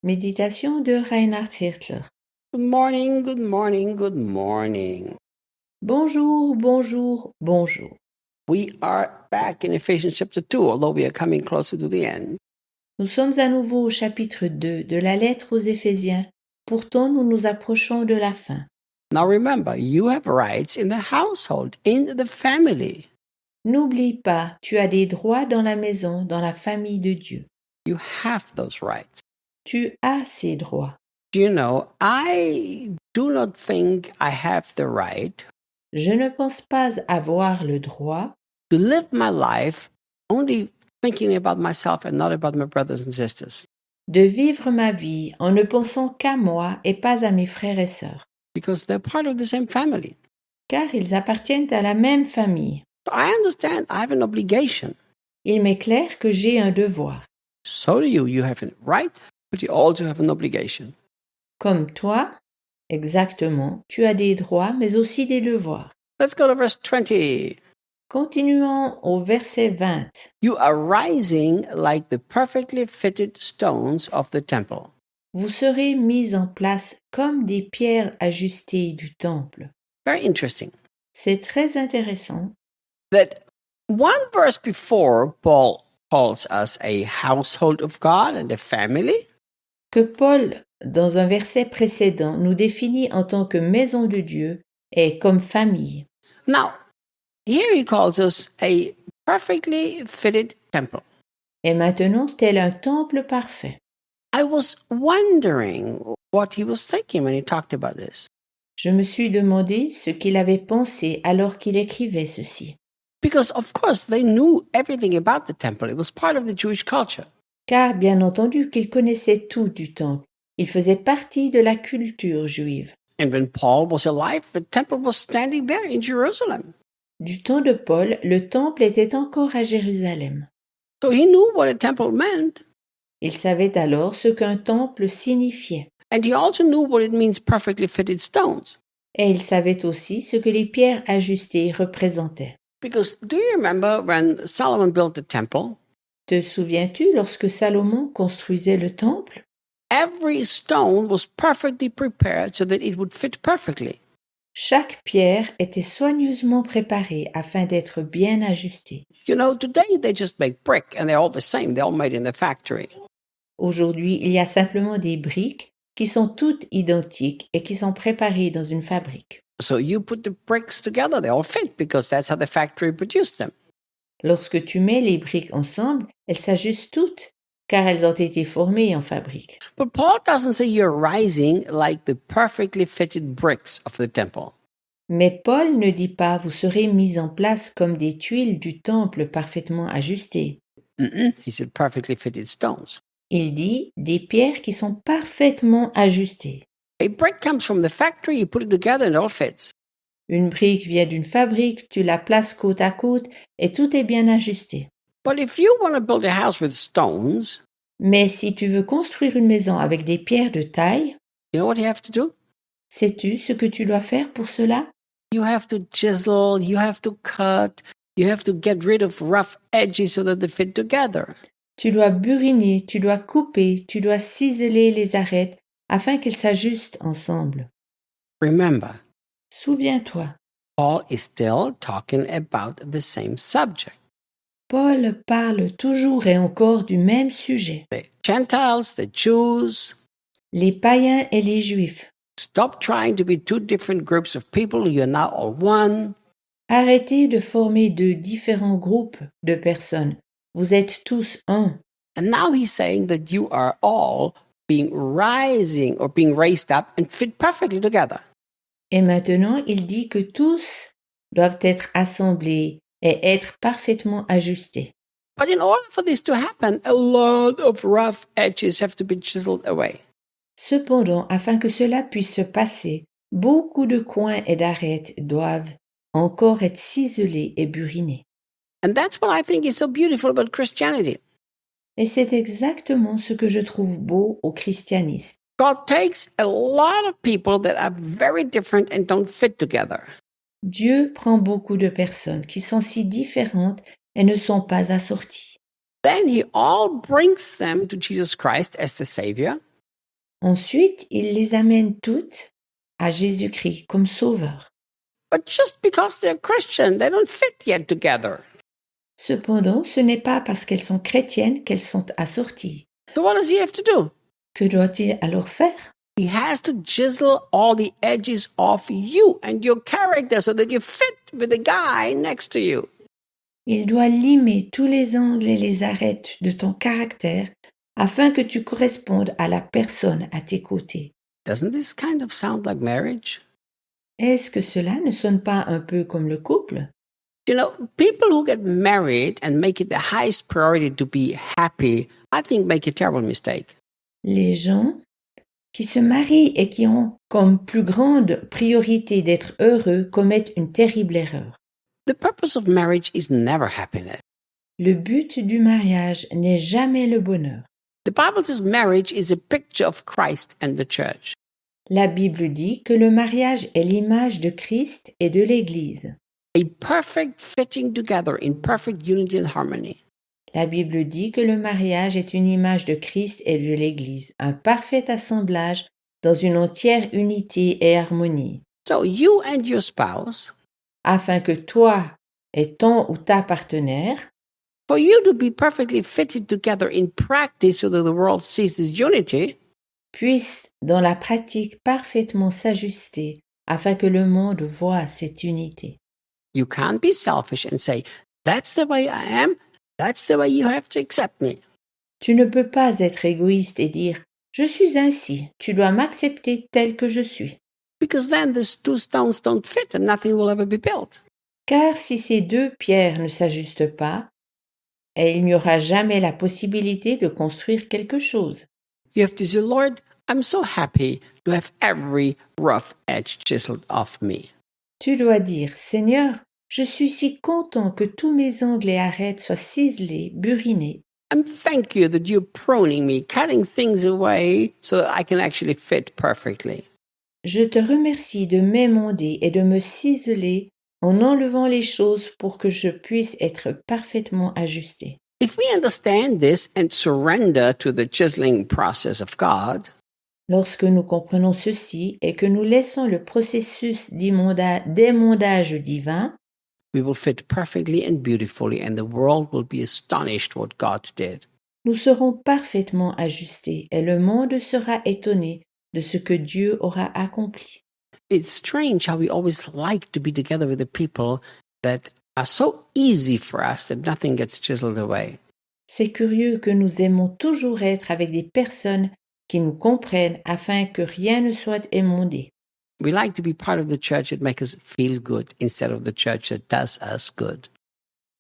Méditation de Reinhard Hirtler. Good morning, good morning, good morning. Bonjour, bonjour, bonjour. We are back in Ephesians chapter 2, although we are coming closer to the end. Nous sommes à nouveau au chapitre 2 de la lettre aux Éphésiens. Pourtant, nous nous approchons de la fin. Now remember, you have rights in the household, in the family. N'oublie pas, tu as des droits dans la maison, dans la famille de Dieu. You have those rights. Tu as ces droits. Do you know, I do not think I have the right Je ne pense pas avoir le droit to live my life only thinking about myself and not about my brothers and sisters. de vivre ma vie en ne pensant qu'à moi et pas à mes frères et sœurs, Because they're part of the same family. car ils appartiennent à la même famille. So I understand I have an obligation. Il m'est clair que j'ai un devoir. So do you. You have a right, but you also have an obligation. Comme toi, exactement, tu as des droits mais aussi des devoirs. Let's go to verse 20. Continuons au verset 20. You are rising like the perfectly fitted stones of the temple. Vous serez mis en place comme des pierres ajustées du temple. Very interesting. C'est très intéressant. That one verse before, Paul calls us a household of God and a family. Que Paul, dans un verset précédent, nous définit en tant que maison de Dieu et comme famille. Now, here he calls us a perfectly fitted temple. Et maintenant, tel un temple parfait. I was wondering what he was thinking when he talked about this. Je me suis demandé ce qu'il avait pensé alors qu'il écrivait ceci. Because, of course, they knew everything about the temple. It was part of the Jewish culture. Car, bien entendu, qu'il connaissait tout du temple. Il faisait partie de la culture juive. And when Paul was alive, the temple was standing there in Jerusalem. Du temps de Paul, le temple était encore à Jérusalem. So he knew what a temple meant. Il savait alors ce qu'un temple signifiait. And he also knew what it means perfectly fitted stones. Et il savait aussi ce que les pierres ajustées représentaient. Because do you remember when Solomon built the temple? Te souviens-tu lorsque Salomon construisait le temple? Every stone was perfectly prepared so that it would fit perfectly. Chaque pierre était soigneusement préparée afin d'être bien ajustée. You know, today they just make brick and they're all the same. They're all made in the factory. Aujourd'hui, il y a simplement des briques qui sont toutes identiques et qui sont préparées dans une fabrique. So you put the bricks together, they all fit because that's how the factory produced them. Lorsque tu mets les briques ensemble, elles s'ajustent toutes, car elles ont été formées en fabrique. But Paul doesn't say you're rising like the perfectly fitted bricks of the temple. Mais Paul ne dit pas vous serez mis en place comme des tuiles du temple parfaitement ajustées. He said perfectly fitted stones. Il dit des pierres qui sont parfaitement ajustées. A brick comes from the factory, you put it together and it all fits. Une brique vient d'une fabrique, tu la places côte à côte et tout est bien ajusté. But if you want to build a house with stones, Mais si tu veux construire une maison avec des pierres de taille, you know what you have to do? sais-tu ce que tu dois faire pour cela? You have to chisel, you have to cut, you have to get rid of rough edges so that they fit together. Tu dois buriner, tu dois couper, tu dois ciseler les arêtes afin qu'elles s'ajustent ensemble. Remember, Souviens-toi, Paul is still talking about the same subject. Paul parle toujours et encore du même sujet. The Gentiles, the Jews, Les païens et les juifs. stop trying to be two different groups of people. You're now all one. Arrêtez de former deux différents groupes de personnes. Vous êtes tous un. And now he's saying that you are all being rising or being raised up and fit perfectly together. Et maintenant, il dit que tous doivent être assemblés et être parfaitement ajustés. But in order for this to happen, a lot of rough edges have to be chiseled away. Cependant, afin que cela puisse se passer, beaucoup de coins et d'arêtes doivent encore être ciselés et burinés. And that's what I think is so beautiful about Christianity. Et c'est exactement ce que je trouve beau au christianisme. God takes a lot of people that are very different and don't fit together. Dieu prend beaucoup de personnes qui sont si différentes et ne sont pas assorties. Then he all brings them to Jesus Christ as the Savior. Ensuite, il les amène toutes à Jésus-Christ comme sauveur. But just because they're Christian, they don't fit yet together. Cependant, ce n'est pas parce qu'elles sont chrétiennes qu'elles sont assorties. So what does he have to do? Que doit-il alors faire? He has to chisel all the edges off you and your character so that you fit with the guy next to you. Il doit limer tous les angles et les arêtes de ton caractère afin que tu correspondes à la personne à tes côtés. Doesn't this kind of sound like marriage? Est-ce que cela ne sonne pas un peu comme le couple? You know, people who get married and make it the highest priority to be happy, I think make a terrible mistake. Les gens qui se marient et qui ont comme plus grande priorité d'être heureux commettent une terrible erreur. The purpose of marriage is never happiness. Le but du mariage n'est jamais le bonheur. The Bible says marriage is a picture of Christ and the church. La Bible dit que le mariage est l'image de Christ et de l'Église. A perfect fitting together in perfect unity and harmony. La Bible dit que le mariage est une image de Christ et de l'Église, un parfait assemblage dans une entière unité et harmonie, So you and your spouse, afin que toi et ton ou ta partenaire, for you to be perfectly fitted together in practice so that the world sees this unity, puissent dans la pratique parfaitement s'ajuster, afin que le monde voie cette unité. you can't be selfish and say, that's the way I am, that's the way you have to accept me. Tu ne peux pas être égoïste et dire « Je suis ainsi, tu dois m'accepter tel que je suis ». Because then these two stones don't fit and nothing will ever be built. Car si ces deux pierres ne s'ajustent pas, et il n'y aura jamais la possibilité de construire quelque chose. You have to say, Lord, I'm so happy to have every rough edge chiseled off me. Tu dois dire « Seigneur, je suis si content que tous mes ongles et arêtes soient ciselés, burinés. And thank you that you're pruning me, cutting things away so that I can actually fit perfectly. Je te remercie de m'émonder et de me ciseler en enlevant les choses pour que je puisse être parfaitement ajusté. If we understand this and surrender to the chiseling process of God, Lorsque nous comprenons ceci et que nous laissons le processus d'émondage divin, we will fit perfectly and beautifully, and the world will be astonished what God did. nous serons parfaitement ajustés et le monde sera étonné de ce que Dieu aura accompli. It's strange how we always like to be together with the people that are so easy for us that nothing gets chiseled away. C'est curieux que nous aimons toujours être avec des personnes qui nous comprennent afin que rien ne soit émondé. We like to be part of the church that makes us feel good instead of the church that does us good.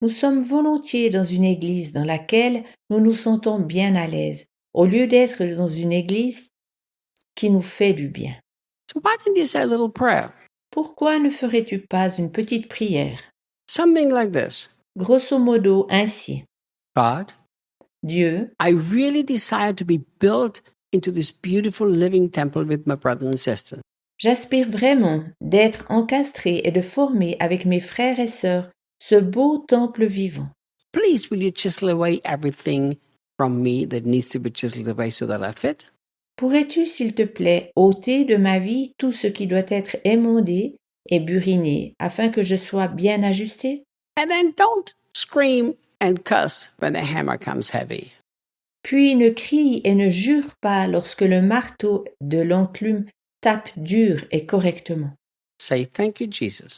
Nous sommes volontiers dans une église dans laquelle nous nous sentons bien à l'aise, au lieu d'être dans une église qui nous fait du bien. So why don't you say a little prayer? Pourquoi ne ferais-tu pas une petite prière? Something like this. Grosso modo ainsi. God, Dieu, I really desire to be built into this beautiful living temple with my brothers and sisters. j'aspire vraiment d'être encastré et de former avec mes frères et sœurs ce beau temple vivant. Please, will you chisel away everything from me that needs to be chiseled away so that I fit? Pourrais-tu, s'il te plaît, ôter de ma vie tout ce qui doit être émondé et buriné afin que je sois bien ajusté? And then don't scream and cuss when the hammer comes heavy. Puis ne crie et ne jure pas lorsque le marteau de l'enclume tape dur et correctement. Say, thank you, Jesus.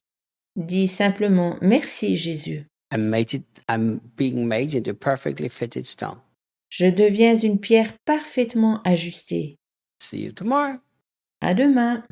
Dis simplement « Merci Jésus, I'm being made into a perfectly fitted stone. je deviens une pierre parfaitement ajustée. See you tomorrow. À demain.